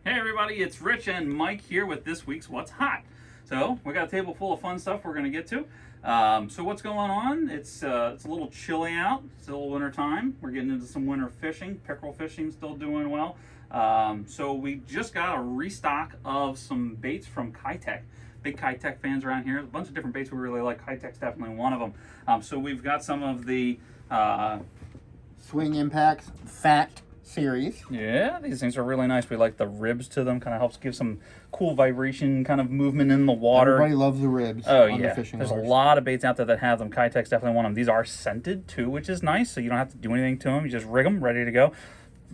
Hey everybody, it's Rich and Mike here with this week's What's Hot. So we got a table full of fun stuff we're going to get to. So what's going on? It's a little chilly out. It's still winter time. We're getting into some winter fishing. Pickerel fishing still doing well. So we just got a restock of some baits from Keitech. Big Keitech fans around here. A bunch of different baits we really like. Keitech's definitely one of them. So we've got some of the Swing Impacts Fat series. Yeah, these things are really nice. We like the ribs to them. Kind of helps give some cool vibration kind of movement in the water. Everybody loves the ribs. Oh on yeah, the fishing there's lures. a lot of baits out there that have them. Keitech's definitely one of them. These are scented too, which is nice. So you don't have to do anything to them. You just rig them, ready to go.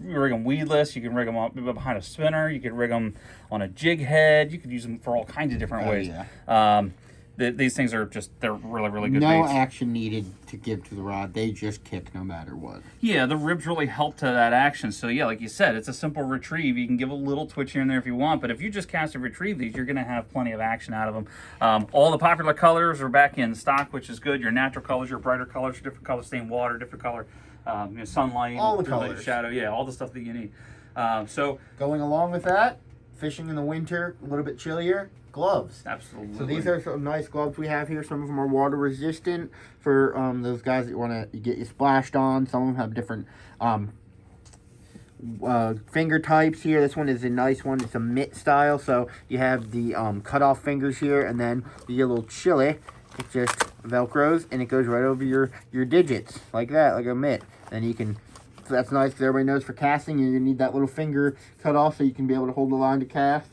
You rig them weedless. You can rig them up behind a spinner. You can rig them on a jig head. You could use them for all kinds of different ways. Yeah. These things are they're really good No baits. action needed to give to the rod. They just kick no matter what. Yeah, the ribs really help to that action. So yeah, like you said, it's a simple retrieve. You can give a little twitch here and there if you want, but if you just cast and retrieve these, you're going to have plenty of action out of them. All the popular colors are back in stock, which is good. Your natural colors, your brighter colors, your different colors, stained water, different color, sunlight, All the ultraviolet, colors. shadow, yeah, all the stuff that you need. So Going along with that, fishing in the winter, a little bit chillier, gloves. absolutely. So these are some nice gloves we have here. Some of them are water resistant for those guys that want to get you splashed on. Some of them have different finger types here. This one is a nice one. It's a mitt style. So you have the cut off fingers here, and then you get a little chili. It just velcros and it goes right over your digits like that, like a mitt. And you can. So that's nice because everybody knows for casting you need that little finger cut off so you can be able to hold the line to cast.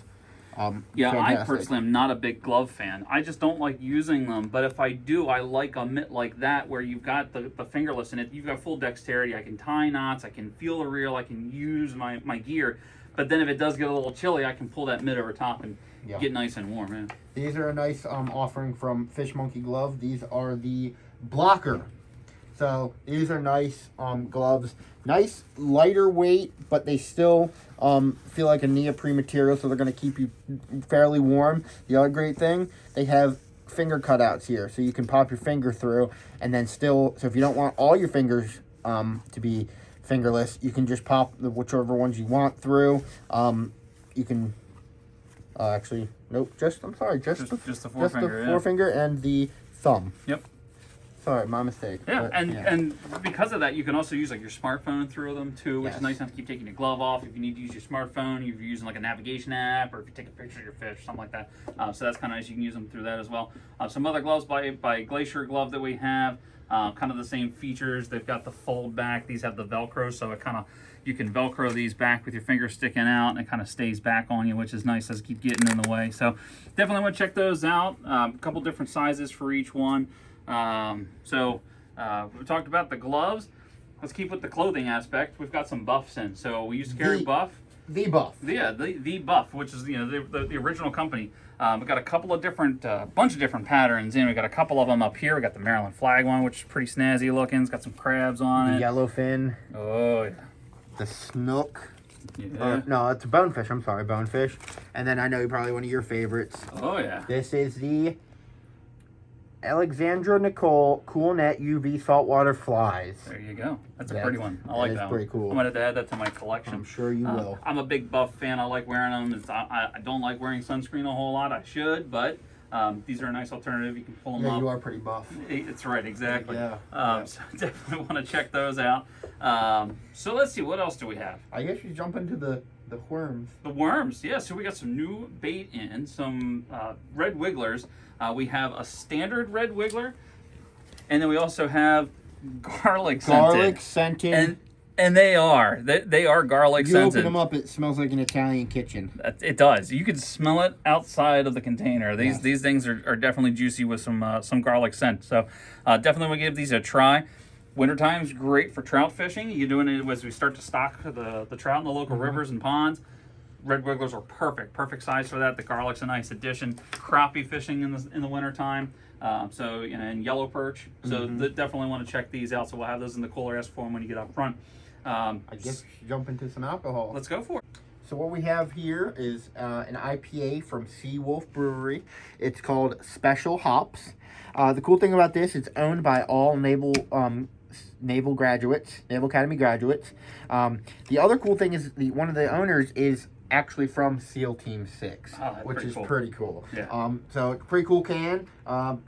Yeah, I fantastic. personally am not a big glove fan. I just don't like using them. But if I do, I like a mitt like that where you've got the fingerless in it. You've got full dexterity. I can tie knots. I can feel the reel. I can use my gear. But then if it does get a little chilly, I can pull that mitt over top and get nice and warm. Man. These are a nice offering from Fish Monkey Glove. These are the blocker. So these are nice gloves. Nice lighter weight, but they still feel like a neoprene material, so they're going to keep you fairly warm. The other great thing, they have finger cutouts here, so you can pop your finger through, and then still, so if you don't want all your fingers to be fingerless, you can just pop whichever ones you want through. You can actually, nope, just the forefinger, yeah. forefinger and the thumb. Yep. Sorry, my mistake. Yeah, and because of that, you can also use like your smartphone through them too, which is nice not to keep taking your glove off. If you need to use your smartphone, if you're using like a navigation app, or if you take a picture of your fish, something like that. So that's kind of nice. You can use them through that as well. Some other gloves by Glacier Glove that we have, kind of the same features. They've got the fold back. These have the Velcro, so it kind of you can Velcro these back with your finger sticking out, and it kind of stays back on you, which is nice. Doesn't keep getting in the way. So definitely want to check those out. A couple different sizes for each one. We talked about the gloves. Let's keep with the clothing aspect. We've got some buffs in. So we used to carry Buff. The Buff. Yeah, the Buff, which is the original company. We've got a couple of different, bunch of different patterns in. We got a couple of them up here. We got the Maryland flag one, which is pretty snazzy looking. It's got some crabs on The it. yellowfin. Oh yeah. The snook. Yeah. No, it's a bonefish. I'm sorry, bonefish. And then I know probably one of your favorites. Oh yeah. This is the Alexandra Nicole Cool Net UV Saltwater Flies. There you go. That's a pretty one. I like that one. Pretty cool. I'm gonna have to add that to my collection. I'm sure you will. I'm a big Buff fan. I like wearing them. I don't like wearing sunscreen a whole lot. I should, but these are a nice alternative. You can pull them up. You are pretty buff. It's right, exactly. Yeah. So definitely want to check those out. So let's see, what else do we have? I guess you jump into the worms. The worms, yeah. So we got some new bait in, some red wigglers. We have a standard red wiggler, and then we also have garlic scented. And they are garlic You scented. open them up, it smells like an Italian kitchen. It does. You can smell it outside of the container. These things are definitely juicy with some garlic scent. So definitely we'll give these a try. Wintertime's great for trout fishing. You're doing it as we start to stock the trout in the local rivers and ponds. Red wigglers are perfect size for that. The garlic's a nice addition. Crappie fishing in the wintertime. And yellow perch. So definitely want to check these out. So we'll have those in the cooler S form when you get up front. I guess we should jump into some alcohol. Let's go for it. So what we have here is an IPA from Sea Wolf Brewery. It's called Special Hops. The cool thing about this, it's owned by all naval Naval graduates, Naval Academy graduates. The other cool thing is one of the owners is actually from SEAL Team 6, which is pretty cool. Yeah. So pretty cool can.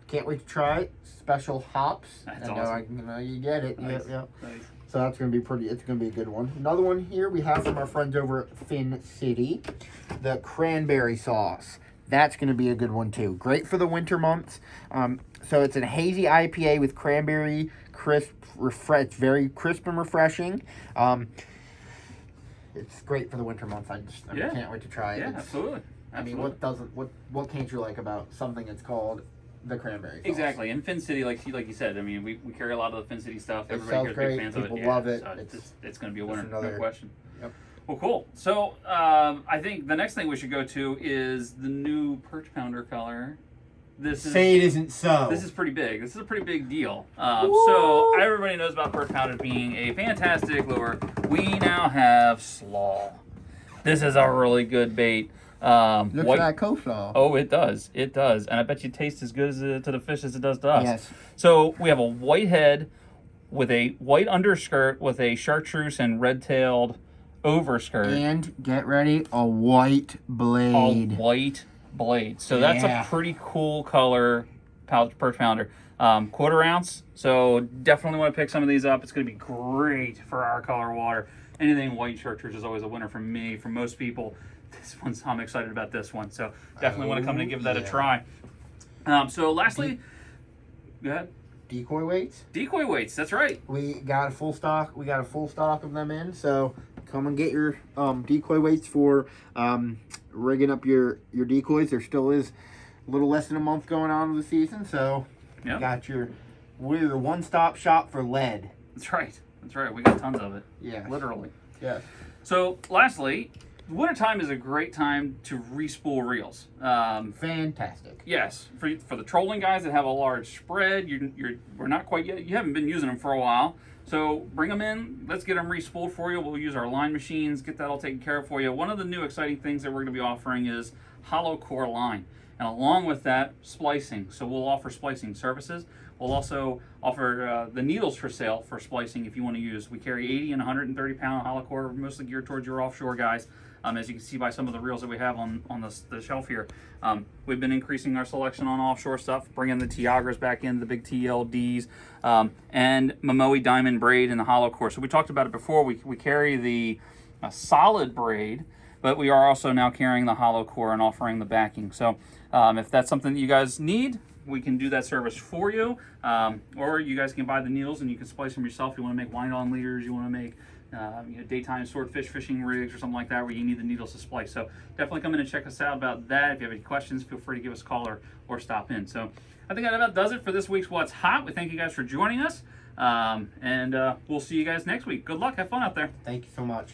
Can't wait to try it. Special hops. That's awesome. You get it. Nice. Yeah. Nice. So that's gonna be pretty. It's gonna be a good one. Another one here we have from our friends over at Fin City, the Cranberry Sauce. That's gonna be a good one too. Great for the winter months. So it's a hazy IPA with cranberry crisp, it's very crisp and refreshing. It's great for the winter months. I can't wait to try it. Yeah, absolutely. I mean, what can't you like about something that's called the Cranberry Sauce? Exactly. And Fin City, like you said, I mean, we carry a lot of the Fin City stuff. Everybody here's big fans of it. People love it. So it's going to be a winner, no question. Yep. Well, cool. So I think the next thing we should go to is the new Perch Pounder color. Say it isn't so. This is pretty big. This is a pretty big deal. So everybody knows about Perch Pounder being a fantastic lure. We now have slaw. This is a really good bait. Looks like coleslaw. Oh, it does. It does. And I bet you it tastes as good to the fish as it does to us. Yes. So we have a white head with a white underskirt with a chartreuse and red-tailed overskirt. And get ready, a white blade. A white blade. So that's a pretty cool color Perch Pounder. Quarter ounce. So definitely want to pick some of these up. It's going to be great for our color water. Anything white chartreuse is always a winner for me, for most people. I'm excited about this one. So definitely want to come in and give that a try. So lastly, go ahead. Decoy weights. Decoy weights. That's right. We got a full stock. We got a full stock of them in. So come and get your decoy weights for rigging up your decoys. There still is a little less than a month going on in the season. So we're your one-stop shop for lead. That's right. That's right. We got tons of it. Yeah. Literally. Yeah. So lastwear time is a great time to re-spool reels. Fantastic. Yes, for the trolling guys that have a large spread, we're not quite yet. You haven't been using them for a while, so bring them in. Let's get them re-spooled for you. We'll use our line machines, get that all taken care of for you. One of the new exciting things that we're going to be offering is Hollowcore line, and along with that, splicing. So we'll offer splicing services. We'll also offer the needles for sale for splicing if you want to use. We carry 80 and 130 pound Hollowcore, mostly geared towards your offshore guys. As you can see by some of the reels that we have on the shelf here. We've been increasing our selection on offshore stuff, bringing the Tiagras back in, the big TLDs, and Momoe Diamond Braid in the Hollowcore. So we talked about it before. We carry the solid braid, but we are also now carrying the Hollowcore and offering the backing. So if that's something that you guys need, we can do that service for you. Or you guys can buy the needles and you can splice them yourself. You want to make wind-on leaders, you want to make daytime swordfish fishing rigs or something like that where you need the needles to splice. So definitely come in and check us out about that. If you have any questions, feel free to give us a call or stop in. So I think that about does it for this week's What's Hot. We thank you guys for joining us, and we'll see you guys next week. Good luck. Have fun out there. Thank you so much.